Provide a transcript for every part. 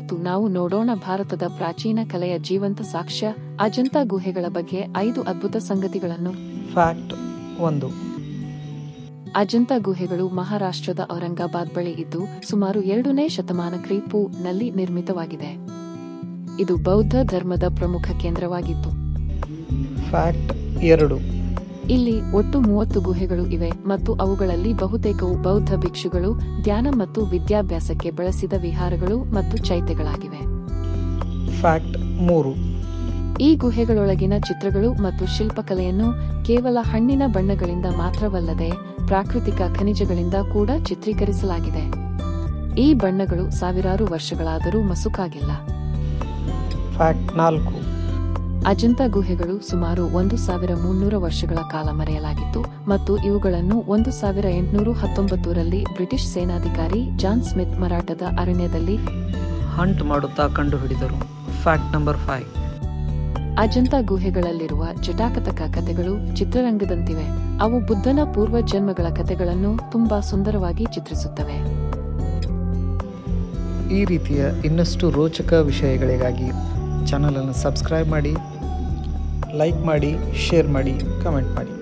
ಇವತ್ತು ನಾವು ನೋಡೋಣ ಭಾರತದ ಪ್ರಾಚೀನ ಕಲೆಯ ಜೀವಂತ ಸಾಕ್ಷ್ಯ ಅಜಂತಾ ಗುಹೆಗಳ ಬಗ್ಗೆ 5 ಅದ್ಭುತ ಸಂಗತಿಗಳನ್ನು. ಫ್ಯಾಕ್ಟ್ 1. ಅಜಂತಾ ಗುಹೆಗಳು ಮಹಾರಾಷ್ಟ್ರದ ಔರಂಗಾಬಾದ್ ಬಳಿ ಇದ್ದು ಸುಮಾರು 2ನೇ ಶತಮಾನ ಕ್ರಿ.ಪೂ. ನಲ್ಲಿ ನಿರ್ಮಿತವಾಗಿದೆ. ಇದು ಬೌದ್ಧ ಧರ್ಮದ ಪ್ರಮುಖ ಕೇಂದ್ರವಾಗಿತ್ತು. ಫ್ಯಾಕ್ಟ್ 2. ಇಲ್ಲಿ ಒಟ್ಟು 30 ಗುಹೆಗಳು ಇವೆ ಮತ್ತು ಅವುಗಳಲ್ಲಿ ಬಹುತೇಕವು ಬೌದ್ಧ ಭಿಕ್ಷುಗಳು ಧ್ಯಾನ ಮತ್ತು ವಿದ್ಯಾಭ್ಯಾಸಕ್ಕೆ ಬಳಸಿದ ವಿಹಾರಗಳು ಮತ್ತು ಚೈತ್ಯಗಳಾಗಿವೆ. ಫ್ಯಾಕ್ಟ್ 3. ಈ ಗುಹೆಗಳೊಳಗಿನ ಚಿತ್ರಗಳು ಮತ್ತು ಶಿಲ್ಪಕಲೆಯನ್ನು ಕೇವಲ ಹಣ್ಣಿನ ಬಣ್ಣಗಳಿಂದ ಮಾತ್ರವಲ್ಲದೆ ಪ್ರಾಕೃತಿಕ ಖನಿಜಗಳಿಂದ ಕೂಡ ಚಿತ್ರೀಕರಿಸಲಾಗಿದೆ. ಈ ಬಣ್ಣಗಳು ಸಾವಿರಾರು ವರ್ಷಗಳಾದರೂ ಮಸುಕಾಗಿಲ್ಲ. ಫ್ಯಾಕ್ಟ್ 4. ಅಜಂತಾ ಗುಹೆಗಳು ಸುಮಾರು 1300 ವರ್ಷಗಳ ಕಾಲ ಮರೆಯಲಾಗಿತ್ತು ಮತ್ತು ಇವುಗಳನ್ನು 1819 ರಲ್ಲಿ ಬ್ರಿಟಿಷ್ ಸೇನಾಧಿಕಾರಿ ಜಾನ್ ಸ್ಮಿತ್ ಮರಾಠದ ಅರಣ್ಯದಲ್ಲಿ ಹಂಟ್ ಮಾಡುತ್ತಾ ಕಂಡುಹಿಡಿದರು. Fact number 5. ಅಜಂತಾ ಗುಹೆಗಳಲ್ಲಿರುವ ಜಟಾಕತಕ ಕಥೆಗಳು ಚಿತ್ರರಂಗದಂತಿವೆ. ಅವು ಬುದ್ಧನ ಪೂರ್ವ ಜನ್ಮಗಳ ಕಥೆಗಳನ್ನು ತುಂಬಾ ಸುಂದರವಾಗಿ ಚಿತ್ರಿಸುತ್ತವೆ. ಈ ರೀತಿಯ ಇನ್ನಷ್ಟು ರೋಚಕ ವಿಷಯಗಳಿಗಾಗಿ ಚಾನಲ್ ಅನ್ನು ಸಬ್ಸ್ಕ್ರೈಬ್ ಮಾಡಿ, ಲೈಕ್ ಮಾಡಿ, ಶೇರ್ ಮಾಡಿ, ಕಮೆಂಟ್ ಮಾಡಿ.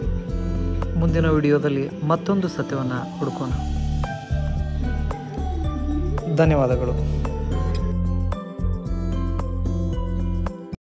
ಮುಂದಿನ ವಿಡಿಯೋದಲ್ಲಿ ಮತ್ತೊಂದು ಸತ್ಯವನ್ನು ಹುಡುಕೋಣ. ಧನ್ಯವಾದಗಳು.